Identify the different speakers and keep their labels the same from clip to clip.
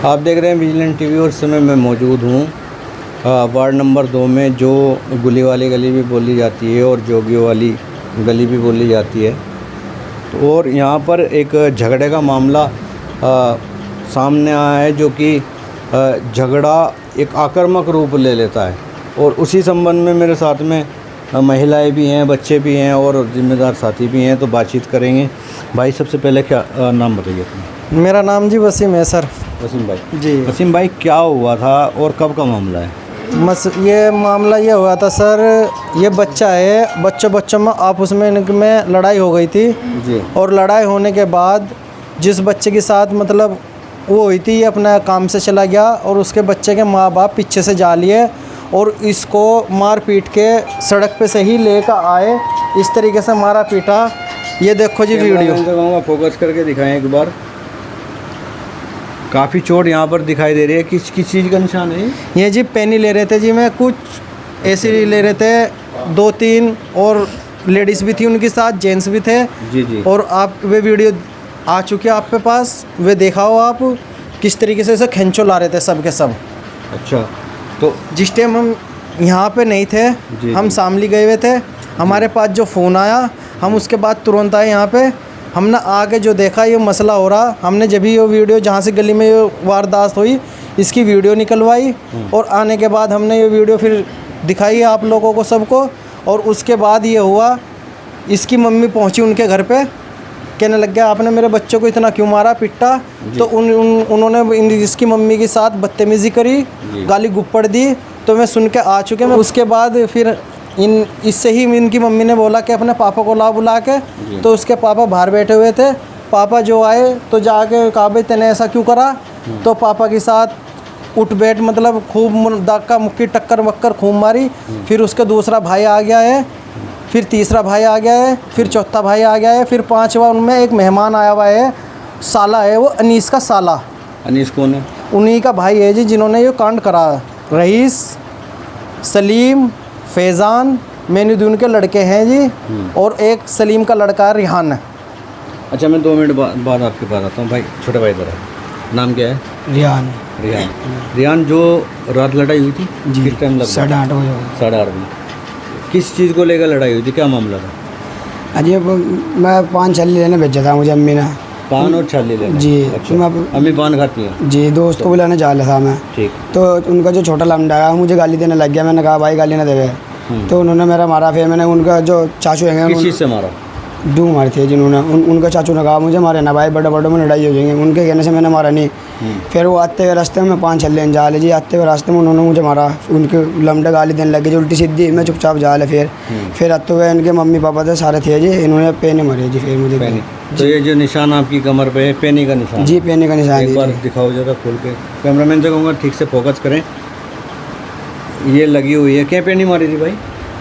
Speaker 1: आप देख रहे हैं विजिलेंट टीवी और इस समय मैं मौजूद हूँ वार्ड नंबर 2 में, जो गुली वाली गली भी बोली जाती है और जोगियों वाली गली भी बोली जाती है। और यहाँ पर एक झगड़े का मामला सामने आया है, जो कि झगड़ा एक आक्रामक रूप ले लेता है। और उसी संबंध में मेरे साथ में महिलाएं भी हैं, बच्चे भी हैं और जिम्मेदार साथी भी हैं, तो बातचीत करेंगे। भाई, सबसे पहले क्या नाम बताइए अपना?
Speaker 2: मेरा नाम जी वसीम है सर।
Speaker 1: वसीम भाई
Speaker 2: जी।
Speaker 1: वसीम भाई, क्या हुआ था और कब का मामला है?
Speaker 2: ये मामला ये हुआ था सर, ये बच्चा है, बच्चों में आपस में इनमें लड़ाई हो गई थी
Speaker 1: जी।
Speaker 2: और लड़ाई होने के बाद जिस बच्चे के साथ मतलब वो हुई थी, ये अपना काम से चला गया और उसके बच्चे के माँ बाप पीछे से जा लिए और इसको मार पीट के सड़क पे से ही लेकर आए। इस तरीके से मारा पीटा। ये देखो जी वीडियो,
Speaker 1: फोकस करके दिखाएं एक बार। काफ़ी चोट यहाँ पर दिखाई दे रही है। किस चीज़ का निशान है
Speaker 2: ये जी? पेनी ले रहे थे जी, मैं कुछ ऐसे ले रहे थे, 2-3 और लेडीज़ भी थी उनके साथ, जेंट्स भी थे
Speaker 1: जी जी।
Speaker 2: और आप वे वीडियो आ चुके हैं आपके पास, वे देखा हो आप किस तरीके से इसे खींचो ला रहे थे सब के सब।
Speaker 1: अच्छा, तो
Speaker 2: जिस टाइम हम यहाँ पे नहीं थे, हम शामली गए हुए थे, हमारे पास जो फ़ोन आया हम उसके बाद तुरंत आए यहाँ पे। हमने आके जो देखा ये मसला हो रहा, हमने जब भी ये वीडियो जहाँ से गली में ये वारदात हुई इसकी वीडियो निकलवाई और आने के बाद हमने ये वीडियो फिर दिखाई आप लोगों को सबको। और उसके बाद ये हुआ, इसकी मम्मी पहुँची उनके घर पे, कहने लग गया आपने मेरे बच्चों को इतना क्यों मारा पिट्टा। तो उन्होंने इसकी मम्मी के साथ बदतमीज़ी करी, गाली गुप्पड़ दी, तो मैं सुन के आ चुके। मैं उसके बाद फिर इससे ही इनकी मम्मी ने बोला कि अपने पापा को ला बुला के, तो उसके पापा बाहर बैठे हुए थे। पापा जो आए तो जाके कहा भाई तेने ऐसा क्यों करा। तो पापा के साथ उठ बैठ मतलब खूब धक्का मुक्की टक्कर वक्कर खूब मारी। फिर उसका दूसरा भाई आ गया है, फिर तीसरा भाई आ गया है, फिर चौथा भाई आ गया है, फिर पांचवा उनमें एक मेहमान आया हुआ है, साला है वो, अनीस का साला।
Speaker 1: अनीस कौन है? उन्हीं
Speaker 2: का भाई है जी, जिन्होंने ये कांड करा। रईस, सलीम, फैज़ान, मैनुद्दीन के लड़के हैं जी, और एक सलीम का लड़का रिहान है।
Speaker 1: अच्छा, मैं 2 मिनट बाद आपके पास आता हूँ। भाई, छोटे भाई इधर है, नाम क्या है?
Speaker 2: रिहान।
Speaker 1: रिहान, जो रात लड़ाई हुई थी
Speaker 2: जी,
Speaker 1: किस टाइम?
Speaker 2: 8:30 बजे।
Speaker 1: 8:30 बजे। किस चीज़ को लेकर लड़ाई हुई थी, क्या मामला था?
Speaker 2: अजय, मैं पान छल्ली लेने भेजा था मुझे अम्मी ने।
Speaker 1: पान और छल्ली लेने?
Speaker 2: जी।
Speaker 1: अच्छा, अम्मी पान खाती है?
Speaker 2: जी, दोस्त को बुलाने जा रहा था मैं।
Speaker 1: ठीक।
Speaker 2: तो उनका जो छोटा लमडा है मुझे गाली देने लग गया। मैंने कहा भाई गाली ना देवे, तो उन्होंने मेरा मारा। फिर मैंने उनका जो चाचू है,
Speaker 1: किस चीज़ से मारा?
Speaker 2: डूंग मारी थी जिन्होंने। उनका चाचू ने कहा मुझे मारे ना भाई, बड़े में लड़ाई हो जाएंगे। उनके कहने से मैंने मारा नहीं। फिर वो आते हुए रास्ते में पान छल्ले जा ले जी, आते हुए रास्ते में उन्होंने मुझे मारा। उनके लमडे गाली देने लगे जी उल्टी सीधी। मैं चुपचाप जा ले। फिर आते हुए इनके मम्मी पापा थे, सारे थे जी, इन्होंने पेने मारे जी। फिर मुझे
Speaker 1: तो ये जो निशान आपकी कमर पे है, पेनी का निशान? जी,
Speaker 2: पेनी का निशान।
Speaker 1: एक बार दिखाओ जरा खोल के। कैमरामैन से कहूँगा ठीक से फोकस करें। ये लगी हुई है। क्या पेनी मारी थी भाई?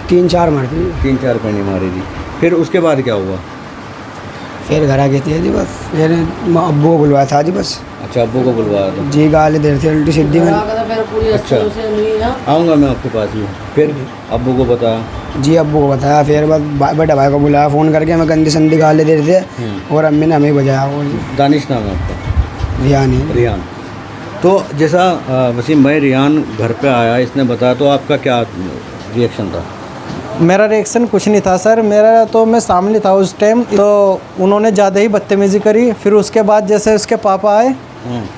Speaker 2: 3-4 मारी थी।
Speaker 1: 3-4 पेनी मारी थी। फिर उसके बाद क्या हुआ?
Speaker 2: फिर घर आ गई थी जी, बस फिर अब्बू को बुलवाया था जी बस।
Speaker 1: अच्छा, अब्बू को बुलवाया था
Speaker 2: जी, गाली दे रहे थे उल्टी सीधी में।
Speaker 1: अच्छा, आऊँगा मैं आपके पास भी। फिर अब्बू को बताया? जी,
Speaker 2: अब्बू को बताया। फिर बस बड़े भाई को बुलाया फ़ोन करके, मैं गंदी संदी गाली दे रहे थे और अम्मी ने हमें बजाया। और
Speaker 1: दानिश नाम है आपका?
Speaker 2: रिहान।
Speaker 1: तो जैसा वसीम भाई रिहान घर पे आया, इसने बताया, तो आपका क्या रिएक्शन था?
Speaker 2: मेरा रिएक्शन कुछ नहीं था सर, मेरा तो मैं सामने था उस टाइम। तो उन्होंने ज़्यादा ही बदतमीज़ी करी। फिर उसके बाद जैसे उसके पापा आए,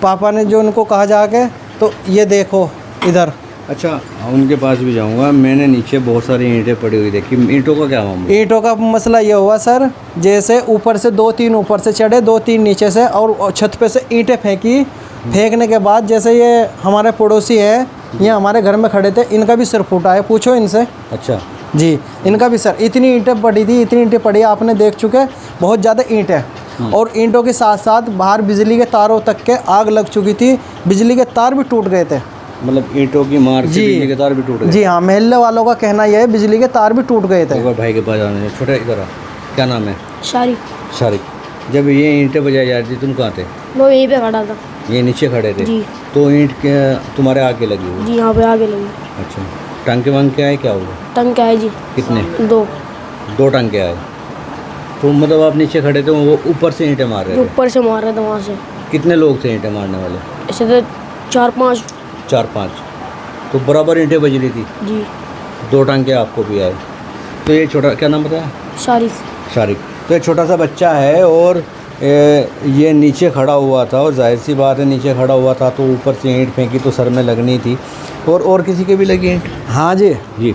Speaker 2: पापा ने जो उनको कहा जाके, तो ये देखो इधर।
Speaker 1: अच्छा, उनके पास भी जाऊंगा। मैंने नीचे बहुत सारी ईंटें पड़ी हुई देखी। ईंटों का क्या मामला?
Speaker 2: ईंटों का मसला ये हुआ सर, जैसे ऊपर से 2-3 ऊपर से चढ़े, 2-3 नीचे से, और छत पे से ईंटें फेंकी। फेंकने के बाद जैसे ये हमारे पड़ोसी है, ये हमारे घर में खड़े थे, इनका भी सिर फूटा है, पूछो इनसे।
Speaker 1: अच्छा
Speaker 2: जी, इनका भी सर। इतनी ईंटें पड़ी थी, इतनी ईंटें पड़ी, आपने देख चुके, बहुत ज़्यादा ईंट है। और ईंटों के साथ साथ बाहर बिजली के तारों तक के आग लग चुकी थी, बिजली के तार भी टूट गए थे।
Speaker 1: मतलब ईंटों की मार से बिजली के तार भी टूट गए?
Speaker 2: जी हाँ, मोहल्ले वालों का कहना यह है बिजली के तार भी टूट गए थे।
Speaker 1: भाई के पास आने, छोटे इधर आ, क्या नाम है?
Speaker 3: शारिक।
Speaker 1: जब ये ईंटें बजाई जा रही थी, तुम कहाँ थे?
Speaker 3: मैं यहीं पे खड़ा था।
Speaker 1: ये नीचे खड़े थे
Speaker 3: जी।
Speaker 1: तो ईंट के तुम्हारे आगे लगी हुई?
Speaker 3: जी, यहाँ पे आगे लगी।
Speaker 1: अच्छा, टंके वंके आए, क्या हुआ?
Speaker 3: टंके आए जी।
Speaker 1: कितने?
Speaker 3: 2
Speaker 1: टंके आए। तो मतलब आप नीचे खड़े थे, वो ऊपर से ईंटें मार रहे थे?
Speaker 3: ऊपर से मार रहे थे वहाँ से।
Speaker 1: कितने लोग थे ईंटें मारने वाले?
Speaker 3: ऐसे तो 4-5।
Speaker 1: 4-5। तो बराबर ईंटें बज रही थी?
Speaker 3: जी।
Speaker 1: 2 टांके आपको भी आए। तो ये छोटा, क्या नाम बताया? शारिक। तो ये छोटा सा बच्चा है और ये नीचे खड़ा हुआ था, और जाहिर सी बात है नीचे खड़ा हुआ था तो ऊपर से ईंट फेंकी तो सर में लगनी थी। और किसी के भी लगी ईंट?
Speaker 2: हाँ जी।
Speaker 1: जी।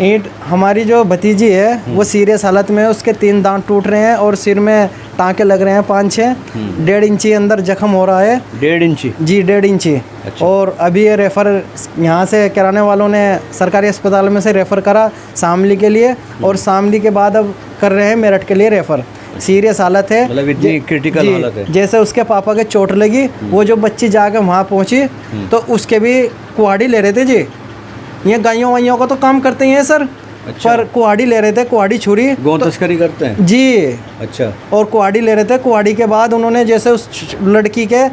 Speaker 2: ईंट हमारी जो भतीजी है वो सीरियस हालत में है, उसके 3 दांत टूट रहे हैं और सिर में टाँके लग रहे हैं 5-6। 1.5 इंची अंदर जख्म हो रहा है।
Speaker 1: 1.5 इंची?
Speaker 2: जी 1.5 इंची।
Speaker 1: अच्छा।
Speaker 2: और अभी ये रेफ़र यहाँ से कराने वालों ने सरकारी अस्पताल में से रेफ़र करा शामली के लिए, और शामली के बाद अब कर रहे हैं मेरठ के लिए रेफ़र। सीरियस हालत है,
Speaker 1: मतलब इतनी क्रिटिकल हालत है।
Speaker 2: जैसे उसके पापा के चोट लगी, वो जो बच्ची जाके वहाँ पहुँची तो उसके भी कुहाड़ी ले रहे थे जी। ये गायों वाइयों का तो काम करते ही हैं सर।
Speaker 1: अच्छा।
Speaker 2: पर कुहाड़ी ले रहे थे, कुहाड़ी छुरी।
Speaker 1: गौ तस्करी करते हैं
Speaker 2: जी।
Speaker 1: अच्छा।
Speaker 2: और कुहाड़ी ले रहे थे, कुहाड़ी के बाद उन्होंने जैसे उस लड़की के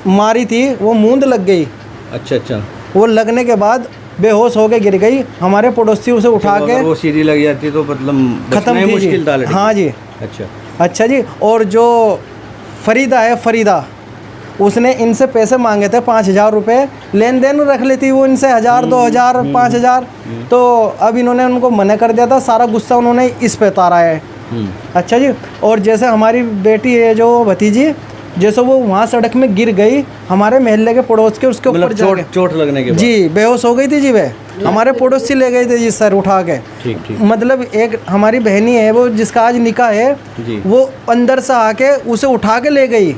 Speaker 2: मारी थी, वो मूंद लग गई।
Speaker 1: अच्छा।
Speaker 2: वो लगने के बाद बेहोश होके गिर गई। हमारे पड़ोसी उसे उठा के,
Speaker 1: वो सीधी लग जाती तो मतलब
Speaker 2: खत्म
Speaker 1: ही
Speaker 2: थी
Speaker 1: मुश्किल था
Speaker 2: जी।
Speaker 1: लड़की।
Speaker 2: हाँ जी। अच्छा जी। और जो फरीदा है, फरीदा, उसने इनसे पैसे मांगे थे 5,000 रुपये, लेन देन रख लेती वो इनसे 1,000, 2,000, 5,000। तो अब इन्होंने उनको मना कर दिया था, सारा गुस्सा उन्होंने इस पे उतारा है। अच्छा जी। और जैसे हमारी बेटी है जो भतीजी, जैसे वो वहाँ सड़क में गिर गई, हमारे मोहल्ले के पड़ोस के उसके ऊपर
Speaker 1: चोट लगने के बाद
Speaker 2: जी बेहोश हो गई थी जी। वे हमारे पड़ोसी ले गए थे जी सर उठा के।
Speaker 1: ठीक।
Speaker 2: मतलब एक हमारी बहनी है वो, जिसका आज निकाह है, वो अंदर से आके उसे उठा के ले गई।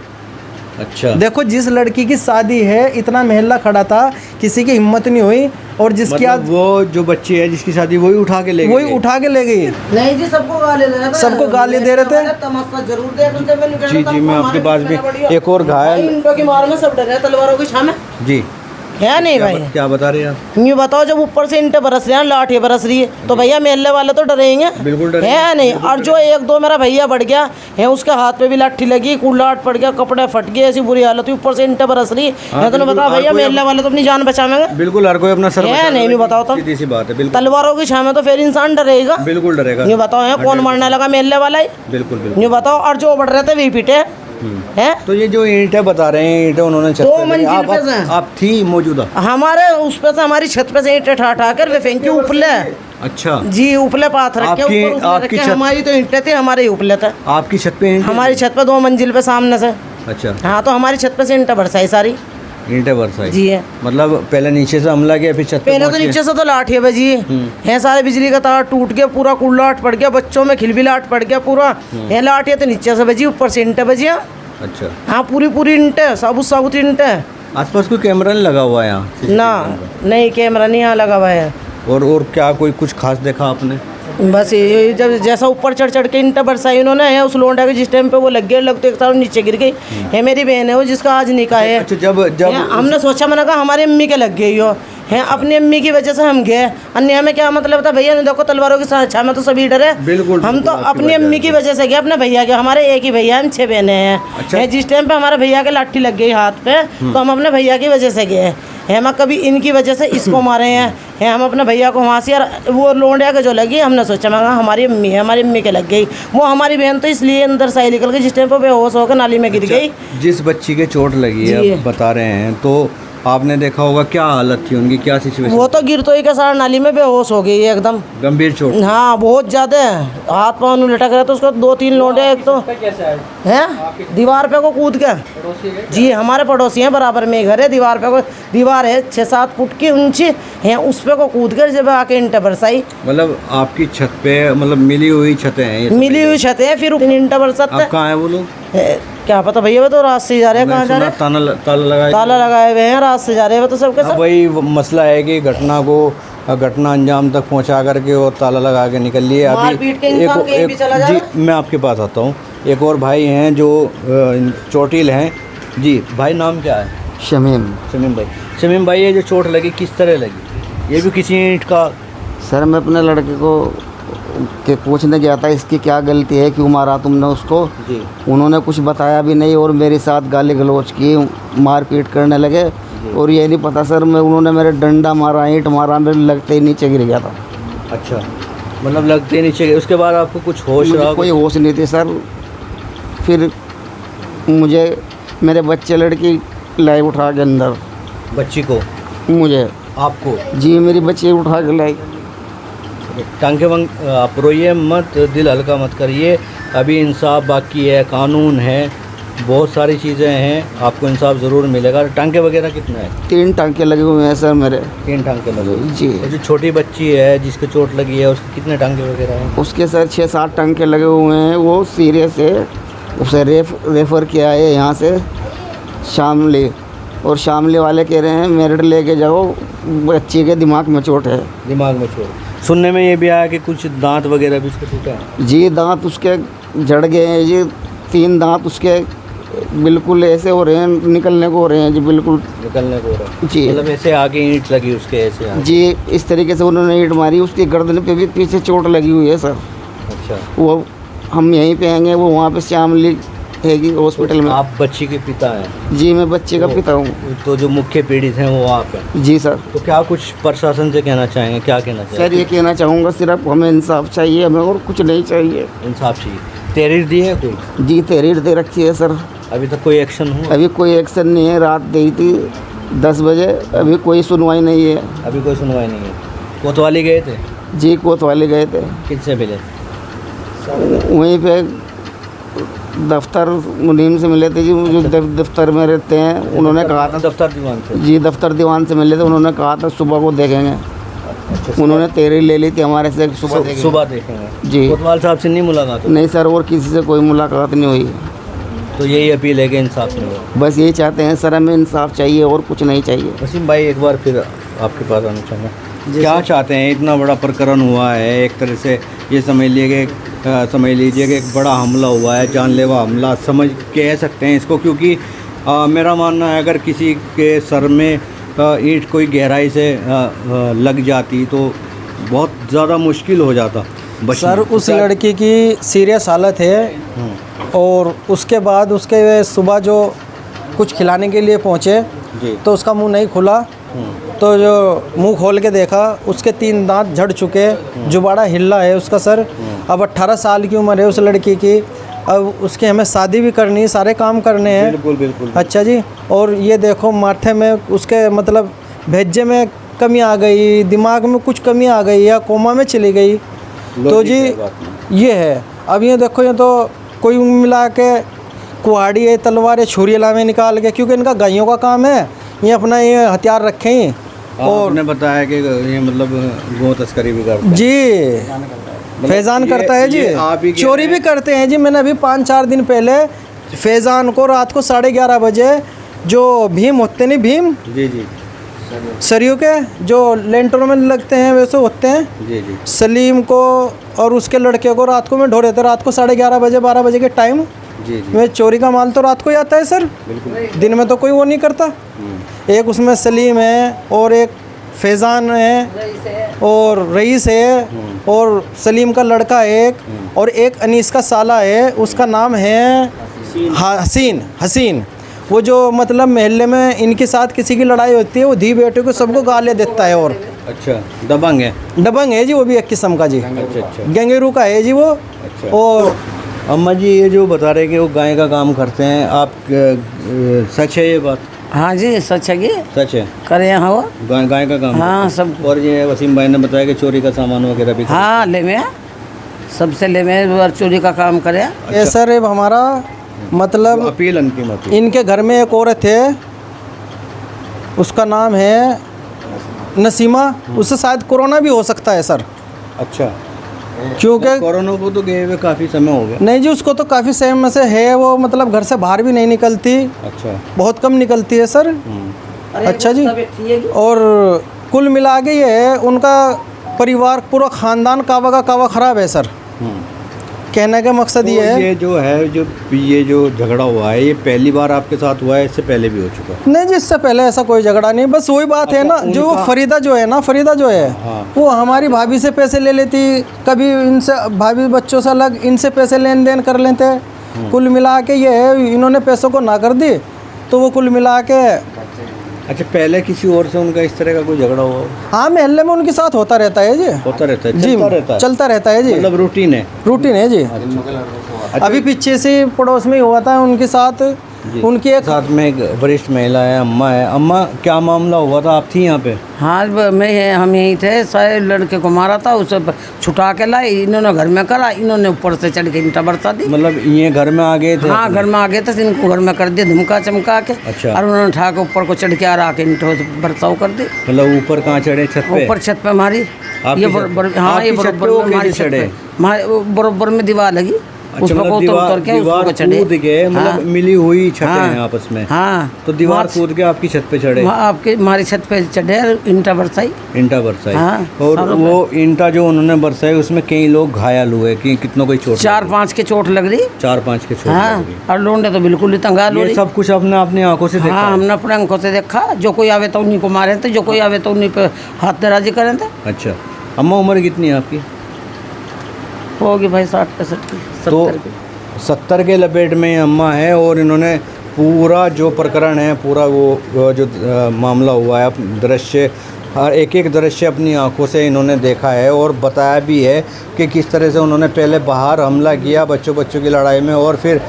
Speaker 1: अच्छा।
Speaker 2: देखो जिस लड़की की शादी है, इतना महल्ला खड़ा था, किसी की हिम्मत नहीं हुई, और जिसकी
Speaker 1: मतलब
Speaker 2: आज
Speaker 1: वो जो बच्ची है जिसकी शादी, वही उठा के ले गई?
Speaker 2: वही उठा के ले गई।
Speaker 4: नहीं जी, सबको गाली दे रहे थे।
Speaker 2: सबको गाली दे रहे थे।
Speaker 4: तमाशा जरूर देख रहे थे। मैंने कहा
Speaker 1: जी। मैं आपके पास भी एक और घायल
Speaker 4: ईंटों की मार में सब डरे, तलवारों की छामे
Speaker 1: जी।
Speaker 4: है नहीं भाई।
Speaker 1: क्या बता रहे हैं आप?
Speaker 4: यूँ बताओ, जब ऊपर से ईंटें बरस रही हैं, लाठी बरस रही है, तो भैया मेले वाले तो डरेंगे।
Speaker 1: बिल्कुल डरेंगे।
Speaker 4: है नहीं। और जो 1-2 मेरा भैया बढ़ गया है, उसके हाथ पे भी लाठी लगी, कुल्लाट पड़ गया, कपड़े फट गए, ऐसी बुरी हालत हुई, ऊपर से ईंटें बरस रही है। तो बताओ भैया, मेले वाले तो अपनी जान बचाएंगे।
Speaker 1: बिल्कुल, हर कोई अपना सर
Speaker 4: है नहीं बताओ तो।
Speaker 1: सीधी सी बात है। बिल्कुल।
Speaker 4: तलवारों की छामे तो फिर इंसान डरेगा।
Speaker 1: बिल्कुल डरेगा।
Speaker 4: यूँ बताओ, है कौन मारने लगा? मेले वाला ही।
Speaker 1: बिल्कुल।
Speaker 4: यूँ बताओ। और जो बढ़ रहे थे वही पीटे हैं।
Speaker 1: तो ये जो ईंटें बता रहे हैं, ईंटें उन्होंने छत
Speaker 4: 2
Speaker 1: पे लगी।
Speaker 4: मंजिल पे से।
Speaker 1: आप थी मौजूदा?
Speaker 4: हमारे उस पे से, हमारी छत पे से ईंटें ठा कर वे फेंकी उपले।
Speaker 1: अच्छा
Speaker 4: जी, उपले पाथ रखे, ऊपर
Speaker 1: आपकी छत?
Speaker 4: हमारी तो ईंटें थी, हमारे ही उपले थे।
Speaker 1: आपकी छत पे ईंटें?
Speaker 4: हमारी छत पे 2 मंजिल पे सामने से।
Speaker 1: अच्छा।
Speaker 4: हाँ, तो हमारी छत पे से ईंटें बरसाई सारी।
Speaker 1: ईंटें बरसाई
Speaker 4: जी है।
Speaker 1: मतलब पहले नीचे से हमला किया, फिर छत पे
Speaker 4: पहले तो
Speaker 1: पहुंच गए?
Speaker 4: नीचे से तो लाठी बजी है, सारे बिजली का तार टूट गया, पूरा कुल्लाट पड़ गया, बच्चों में खिलबिलाट पड़ गया पूरा। है लाठी तो नीचे से बजी, ऊपर से ईंटें बजी।
Speaker 1: अच्छा।
Speaker 4: हाँ, पूरी ईंटें, साबुत ईंटें।
Speaker 1: आसपास कोई कैमरा नहीं लगा हुआ है यहाँ?
Speaker 4: ना, नहीं कैमरा नहीं यहाँ लगा हुआ है।
Speaker 1: और क्या कोई कुछ खास देखा आपने?
Speaker 4: बस ये जब जैसा ऊपर चढ़ के ईंटें बरसाई उन्होंने, है उस लोंडा के जिस टाइम पे वो लग गया, लगते एक साथ नीचे गिर गई है। मेरी बहन है वो, जिसका आज निकाह है।
Speaker 1: अच्छा। जब
Speaker 4: हमने सोचा, मैंने कहा हमारी अम्मी के लग गई हो, है अपनी अम्मी की वजह से हम गए। अन्य हमें क्या मतलब था भैया? देखो तलवारों की छा में तो सभी डरे।
Speaker 1: बिल्कुल।
Speaker 4: हम तो अपनी अम्मी की वजह से गए, अपने भैया के। हमारे एक ही भैया, हम 6 बहनें हैं।
Speaker 1: अच्छा।
Speaker 4: जिस टाइम पे हमारे भैया के लाठी लग गई हाथ पे, तो हम अपने भैया की वजह से गए हैं। हम कभी इनकी वजह से इसको मारे हैं, हम अपने भैया को वहाँ से। और वो लोंडिया के जो लगी, हमने सोचा मैं हमारी अम्मी है, हमारी अम्मी के लग गई। वो हमारी बहन तो इसलिए अंदर से निकल गई, जिस टाइम पर बेहोश होकर नाली में गिर गई।
Speaker 1: जिस बच्ची के चोट लगी है, आप बता रहे हैं, तो आपने देखा होगा क्या हालत थी उनकी, क्या सिचुएशन?
Speaker 4: वो तो गिरते ही के साथ नाली में बेहोश हो गई एकदम।
Speaker 1: गंभीर चोट?
Speaker 4: हाँ, बहुत ज़्यादा। हाथ पाँव नहीं लटक रहे, तो उसको 2-3 लोंडे, एक तो है दीवार पे को कूद के। जी, हमारे पड़ोसी हैं, बराबर में घर है, दीवार पे को दीवार है 6-7 फुट की ऊंची है, उस पे को कूद कर जब आके ईंटें बरसाई।
Speaker 1: मतलब आपकी छत पे, मतलब मिली हुई छतें हैं ये?
Speaker 4: मिली हुई छतें, फिर ईंटें बरसाते।
Speaker 1: आप कहाँ हैं वो लोग?
Speaker 4: क्या पता भैया, वो तो रात से जा रहे हैं। कहाँ जा रहे हैं? ताला लगाए हुए हैं, रात से जा रहे हैं वो तो सबके सब।
Speaker 1: वही मसला है कि घटना अंजाम तक पहुंचा करके और ताला लगा के निकल लिए। अभी जी, मैं आपके पास आता हूँ। एक और भाई हैं जो चोटिल हैं। जी भाई, नाम क्या है? शमीम भाई, ये जो चोट लगी किस तरह लगी? ये भी किसी ईंट का?
Speaker 5: सर, मैं अपने लड़के को के पूछने गया था, इसकी क्या गलती है, क्यों मारा तुमने उसको?
Speaker 1: जी।
Speaker 5: उन्होंने कुछ बताया भी नहीं और मेरे साथ गाली गलौज की, मारपीट करने लगे। और ये नहीं पता सर, उन्होंने मेरे डंडा मारा, ईंट मारा, मेरे लगते ही नीचे गिर गया था।
Speaker 1: अच्छा, मतलब लगते ही नीचे? उसके बाद आपको कुछ होश रहा?
Speaker 5: कोई होश नहीं थी सर। फिर मुझे मेरे बच्चे लड़की लाई उठा के अंदर,
Speaker 1: बच्ची को,
Speaker 5: मुझे,
Speaker 1: आपको?
Speaker 5: जी मेरी बच्ची उठा के लाई।
Speaker 1: टांके वंग आप रोइए मत, दिल हल्का मत करिए, अभी इंसाफ बाकी है, कानून है, बहुत सारी चीज़ें हैं, आपको इंसाफ ज़रूर मिलेगा। टांके वगैरह कितने हैं?
Speaker 5: 3 टांके लगे हुए हैं सर मेरे।
Speaker 1: 3 टांके लगे हुए
Speaker 5: जी।
Speaker 1: और जो छोटी बच्ची है जिसको चोट लगी है उसके कितने टांके वगैरह हैं?
Speaker 5: उसके सर 6-7 टांके लगे हुए हैं, वो सीरियस है, उसे रेफ़र किया है यहाँ से शामली, और शामली वाले कह रहे हैं मेरठ लेके जाओ, बच्ची के दिमाग में चोट है।
Speaker 1: दिमाग में चोट। सुनने में ये भी आया कि कुछ दांत वगैरह भी उसके टूटे हैं।
Speaker 5: जी दांत उसके जड़ गए हैं जी, 3 दांत उसके बिल्कुल ऐसे हो रहे हैं, निकलने को हो रहे हैं जी, बिल्कुल
Speaker 1: निकलने को हो रहा है।
Speaker 5: जी।
Speaker 1: मतलब ऐसे आगे ईंट लगी उसके, ऐसे आगे।
Speaker 5: जी इस तरीके से उन्होंने ईंट मारी, उसकी गर्दन पे भी पीछे चोट लगी हुई है सर।
Speaker 1: अच्छा,
Speaker 5: वो हम यहीं पे आएंगे, वो वहाँ पे शामली हैगी हॉस्पिटल में।
Speaker 1: आप बच्ची के पिता हैं?
Speaker 5: जी मैं बच्चे का पिता हूँ।
Speaker 1: तो जो मुख्य पीड़ित हैं वो आप हैं?
Speaker 5: जी सर।
Speaker 1: तो क्या कुछ प्रशासन से कहना चाहेंगे, क्या कहना
Speaker 5: सर
Speaker 1: चाहेंगे?
Speaker 5: ये कहना चाहूँगा सिर्फ हमें इंसाफ चाहिए, हमें और कुछ नहीं चाहिए।
Speaker 1: इंसाफ चाहिए। तहरीर दी है कोई?
Speaker 5: जी तहरीर दे रखी है सर।
Speaker 1: अभी तक कोई एक्शन हुआ?
Speaker 5: अभी कोई एक्शन नहीं है, रात दी थी 10 बजे, अभी कोई सुनवाई नहीं है।
Speaker 1: अभी कोई सुनवाई नहीं है। कोतवाली गए थे?
Speaker 5: जी कोतवाली गए थे।
Speaker 1: किससे मिले?
Speaker 5: वहीं पे दफ्तर मुनीम से मिले थे जी, जो दफ्तर में रहते हैं, उन्होंने कहा था।
Speaker 1: दफ्तर दीवान से?
Speaker 5: जी दफ्तर दीवान से मिले थे, उन्होंने कहा था सुबह को देखेंगे।
Speaker 1: अच्छा,
Speaker 5: उन्होंने तहरीर ले ली थी हमारे से, सुबह देखेंगे।
Speaker 1: सुबह देखेंगे।
Speaker 5: जी।
Speaker 1: कोतवाल साहब से नहीं मुलाकात हुई?
Speaker 5: नहीं सर, और किसी से कोई मुलाकात नहीं हुई।
Speaker 1: तो यही अपील है कि इंसाफ मिले।
Speaker 5: बस यही चाहते हैं सर, हमें इंसाफ चाहिए और कुछ नहीं चाहिए।
Speaker 1: वसीम भाई एक बार फिर आपके पास आना चाहूँगा, क्या चाहते हैं? इतना बड़ा प्रकरण हुआ है, एक तरह से ये समझ लीजिए कि एक बड़ा हमला हुआ है, जानलेवा हमला समझ कह सकते हैं इसको, क्योंकि मेरा मानना है अगर किसी के सर में ईंट कोई गहराई से लग जाती तो बहुत ज़्यादा मुश्किल हो जाता
Speaker 2: सर। उस लड़की की सीरियस हालत है, और उसके बाद उसके सुबह जो कुछ खिलाने के लिए पहुँचे तो उसका मुंह नहीं खुला, तो जो मुंह खोल के देखा उसके 3 दांत झड़ चुके, जुबाड़ा हिला है उसका सर। अब 18 साल की उम्र है उस लड़की की, अब उसकी हमें शादी भी करनी है, सारे काम करने हैं।
Speaker 1: बिल्कुल बिल्कुल।
Speaker 2: अच्छा जी, और ये देखो माथे में उसके मतलब भेजे में कमी आ गई, दिमाग में कुछ कमी आ गई या कोमा में चली गई। तो जी ये है। अब ये देखो, ये तो कोई मिला के कुहाड़ी है, तलवार है, छुरी लावे निकाल के, क्योंकि इनका गायों का काम है, ये अपना ये हथियार रखे हैं। और
Speaker 1: आपने बताया कि ये मतलब गो तस्करी भी करते हैं?
Speaker 2: जी फैज़ान करता है जी,
Speaker 1: आप ही
Speaker 2: चोरी भी करते हैं जी। मैंने अभी 5-4 दिन पहले फैज़ान को रात को 11:30 बजे जो भीम होते नहीं, भीम
Speaker 1: जी जी,
Speaker 2: सरियों के जो लेंटरों में लगते हैं वैसे होते हैं,
Speaker 1: जी जी,
Speaker 2: सलीम को और उसके लड़के को रात को मैं ढो रहे थे, रात को 11:30 बजे 12 बजे के टाइम
Speaker 1: जी जी,
Speaker 2: में। चोरी का माल तो रात को ही आता है सर,
Speaker 1: बिल्कुल।
Speaker 2: दिन में तो कोई वो नहीं करता। एक उसमें सलीम है और एक फैज़ान है और रईस है और सलीम का लड़का एक, और एक अनीस का साला है, उसका नाम है हसीन। वो जो मतलब मोहल्ले में इनके साथ किसी की लड़ाई होती है वो धी बेटे को सबको गालियाँ देता है। और
Speaker 1: अच्छा, दबंग है जी, वो भी एक किस्म का जी।
Speaker 2: अच्छा
Speaker 1: अच्छा,
Speaker 2: गंगेरू का है जी वो।
Speaker 1: अच्छा।
Speaker 2: और
Speaker 1: अम्मा जी ये जो बता रहे हैं कि वो गाय का काम करते हैं, आप सच है ये बात?
Speaker 6: हाँ जी सच है,
Speaker 1: सच है,
Speaker 6: करे यहाँ वो
Speaker 1: गाय का काम?
Speaker 6: हाँ सब।
Speaker 1: और ये वसीम भाई ने बताया कि चोरी का सामान वगैरह भी
Speaker 6: हाँ ले में सबसे ले में और चोरी का काम करे।
Speaker 2: ये सर अब हमारा मतलब
Speaker 1: अपील, अंतिम अपील।
Speaker 2: इनके घर में एक औरत है, उसका नाम है नसीमा, उससे शायद कोरोना भी हो सकता है सर।
Speaker 1: अच्छा,
Speaker 2: क्योंकि
Speaker 1: कोरोना को तो गए हुए काफ़ी समय हो गया।
Speaker 2: नहीं जी, उसको तो काफ़ी समय से है, वो मतलब घर से बाहर भी नहीं निकलती,
Speaker 1: अच्छा,
Speaker 2: बहुत कम निकलती है सर। अच्छा जी, और कुल मिला के ये है उनका परिवार पूरा ख़ानदान कावा का कावा ख़राब है सर। कहने का मकसद ये है,
Speaker 1: ये जो झगड़ा हुआ है ये पहली बार आपके साथ हुआ है, इससे पहले भी हो चुका है?
Speaker 2: नहीं जी, इससे पहले ऐसा कोई झगड़ा नहीं, बस वही बात है ना, जो फरीदा जो है
Speaker 1: हाँ।
Speaker 2: वो हमारी भाभी से पैसे ले लेती, कभी इनसे भाभी बच्चों से अलग इनसे पैसे लेन देन कर लेते। कुल मिला के ये है, इन्होंने पैसों को ना कर दी तो वो कुल मिला के।
Speaker 1: अच्छा, पहले किसी और से उनका इस तरह का कोई झगड़ा हुआ?
Speaker 2: हाँ, मोहल्ले में उनके साथ होता रहता है जी।
Speaker 1: होता रहता है,
Speaker 2: जी, चलता रहता है जी,
Speaker 1: मतलब रूटीन है
Speaker 2: जी।
Speaker 1: अच्छा।
Speaker 2: अभी पीछे से पड़ोस में ही हुआ था उनके साथ, उनकी एक
Speaker 1: साथ में एक वरिष्ठ महिला है, अम्मा है। अम्मा, क्या मामला हुआ था? आप थी यहाँ पे?
Speaker 6: हाँ हम यहीं थे। सारे लड़के को मारा था, उसे छुटा के लाए, इन्होंने घर में करा, इन्होंने ऊपर से चढ़ के ईंटा बरसा दी।
Speaker 1: मतलब ये घर में आ गए थे?
Speaker 6: हाँ, घर में आ गए थे, इनको घर में कर दिया धमका चमका के।
Speaker 1: अच्छा।
Speaker 6: और उन्होंने उठा के ऊपर को चढ़ के आ के ईंटों से बरसाव कर दी।
Speaker 1: मतलब ऊपर कहाँ चढ़े? छत पे?
Speaker 6: ऊपर छत पे मारी।
Speaker 1: आपकी
Speaker 6: ये
Speaker 1: छत?
Speaker 6: बरोबर, हाँ, ये
Speaker 1: आपकी छत पे
Speaker 6: बरोबर
Speaker 1: वो
Speaker 6: में हमारी
Speaker 1: कैसे
Speaker 6: छत
Speaker 1: चढ़े?
Speaker 6: पे बरोबर में दीवार लगी,
Speaker 1: अच्छा,
Speaker 6: उस पर
Speaker 1: मतलब
Speaker 6: उतर के
Speaker 1: दीवार
Speaker 6: उसको चढ़े।
Speaker 1: कूद के, मतलब
Speaker 6: हाँ।
Speaker 1: मिली हुई छतें
Speaker 6: हाँ।
Speaker 1: हैं आपस में।
Speaker 6: हाँ,
Speaker 1: तो दीवार
Speaker 6: वहाँ से-
Speaker 1: कूद के आपकी छत पे चढ़े?
Speaker 6: आपके हमारी छत पे चढ़े, ईंटा बरसाई।
Speaker 1: ईंटा बरसाई।
Speaker 6: हाँ,
Speaker 1: और
Speaker 6: सालों
Speaker 1: वो ईंटा जो उन्होंने बरसाई उसमें कई लोग घायल हुए कि कितनों कोई चोट?
Speaker 6: 4-5 के चोट लग रही।
Speaker 1: 4-5 के चोट
Speaker 6: हाँ,
Speaker 1: लग गई।
Speaker 6: और लोंडे तो बिल्कुल ही तंगाल हो
Speaker 1: ये
Speaker 6: रही।
Speaker 1: सब कुछ आपने अपनी आंखों से देखा?
Speaker 6: हाँ,
Speaker 1: है?
Speaker 6: हमने अपने आंखों से देखा। जो कोई आवे तो उन्हीं को मारे थे, जो कोई आवे तो उन्हीं पे हाथ दराजी करे थे।
Speaker 1: अच्छा। अम्मा, उम्र कितनी है आपकी?
Speaker 6: होगी भाई 60-65 की,
Speaker 1: तो
Speaker 6: 70 की।
Speaker 1: 70 के लपेट में अम्मा है और इन्होंने पूरा जो प्रकरण है, पूरा वो जो मामला हुआ है, दृश्य, हर एक दृश्य अपनी आंखों से इन्होंने देखा है और बताया भी है कि किस तरह से उन्होंने पहले बाहर हमला किया बच्चों की लड़ाई में, और फिर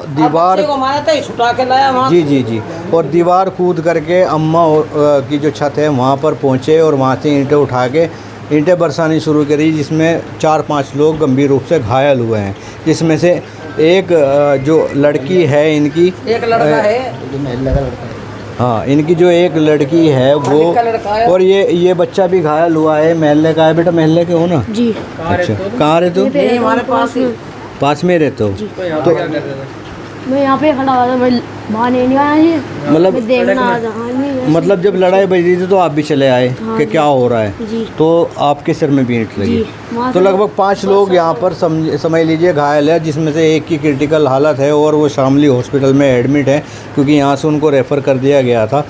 Speaker 1: दीवार
Speaker 6: को मारा था, छुटा के लाया वहाँ।
Speaker 1: जी, और दीवार कूद करके अम्मा की जो छत है वहाँ पर पहुँचे और वहाँ से ईंटें उठा के ईंटें बरसानी शुरू करी, जिसमें 4-5 लोग गंभीर रूप से घायल हुए हैं, जिसमें से एक जो लड़की है इनकी,
Speaker 6: एक लड़का है,
Speaker 1: हाँ, इनकी जो एक लड़की है वो,
Speaker 6: का लड़का है।
Speaker 1: और ये बच्चा भी घायल हुआ है। महल्ले का है बेटा? महल्ले के हो ना?
Speaker 3: जी।
Speaker 1: अच्छा, कहाँ रहते हो?
Speaker 6: यही हमारे पास ही।
Speaker 1: पास में रहते हो? तो
Speaker 3: मैं यहाँ पे खड़ा हुआ था, मैं बाहर नहीं आया जी।
Speaker 1: मतलब-
Speaker 3: मैं देखना आ रहा था। नहीं, ऐसे-
Speaker 1: मतलब जब लड़ाई बज रही थी तो आप भी चले आए कि क्या हो रहा है?
Speaker 3: जी।
Speaker 1: तो आपके सिर में भी ईंट लगी।
Speaker 3: जी, वहाँ
Speaker 1: तो
Speaker 3: से-
Speaker 1: लगभग 5 लोग यहाँ पर समझ लीजिए घायल है, जिसमें से एक की क्रिटिकल हालत है और वो शामली हॉस्पिटल में एडमिट है, क्योंकि यहाँ से उनको रेफ़र कर दिया गया था।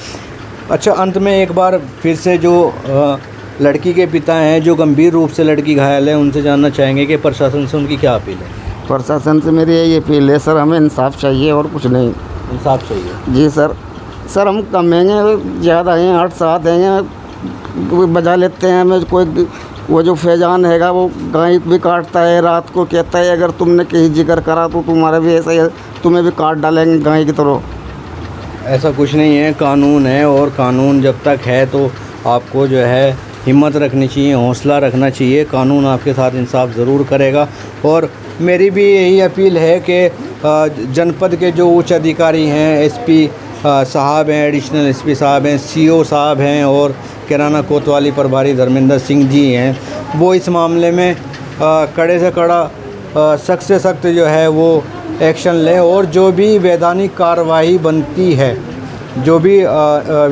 Speaker 1: अच्छा, अंत में एक बार फिर से जो लड़की के पिता हैं, जो गंभीर रूप से लड़की घायल है, उनसे जानना चाहेंगे कि प्रशासन से उनकी क्या अपील है?
Speaker 5: प्रशासन से मेरी यही अपील है सर, हमें इंसाफ चाहिए और कुछ नहीं।
Speaker 1: इंसाफ चाहिए।
Speaker 5: जी सर। सर हम कम हैं, ज़्यादा हैं, 8-7 हैं, बजा लेते हैं हमें। कोई वो जो फैजान हैगा वो गाय भी काटता है, रात को कहता है अगर तुमने कहीं जिक्र करा तो तुम्हारा भी ऐसा ही, तुम्हें भी काट डालेंगे गाय की तरह।
Speaker 1: ऐसा कुछ नहीं है, कानून है, और कानून जब तक है तो आपको जो है हिम्मत रखनी चाहिए, हौसला रखना चाहिए। कानून आपके साथ इंसाफ ज़रूर करेगा। और मेरी भी यही अपील है कि जनपद के जो उच्च अधिकारी हैं, एसपी साहब हैं, एडिशनल एसपी साहब हैं, सीओ साहब हैं, और किराना कोतवाली प्रभारी धर्मेंद्र सिंह जी हैं, वो इस मामले में कड़े से कड़ा, सख्त से सख्त जो है वो एक्शन लें, और जो भी वैधानिक कार्रवाई बनती है, जो भी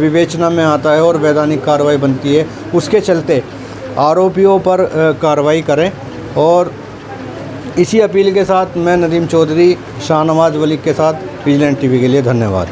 Speaker 1: विवेचना में आता है और वैधानिक कार्रवाई बनती है, उसके चलते आरोपियों पर कार्रवाई करें। और इसी अपील के साथ मैं नदीम चौधरी, शाहनवाज वली के साथ विजिलेंट टीवी के लिए धन्यवाद।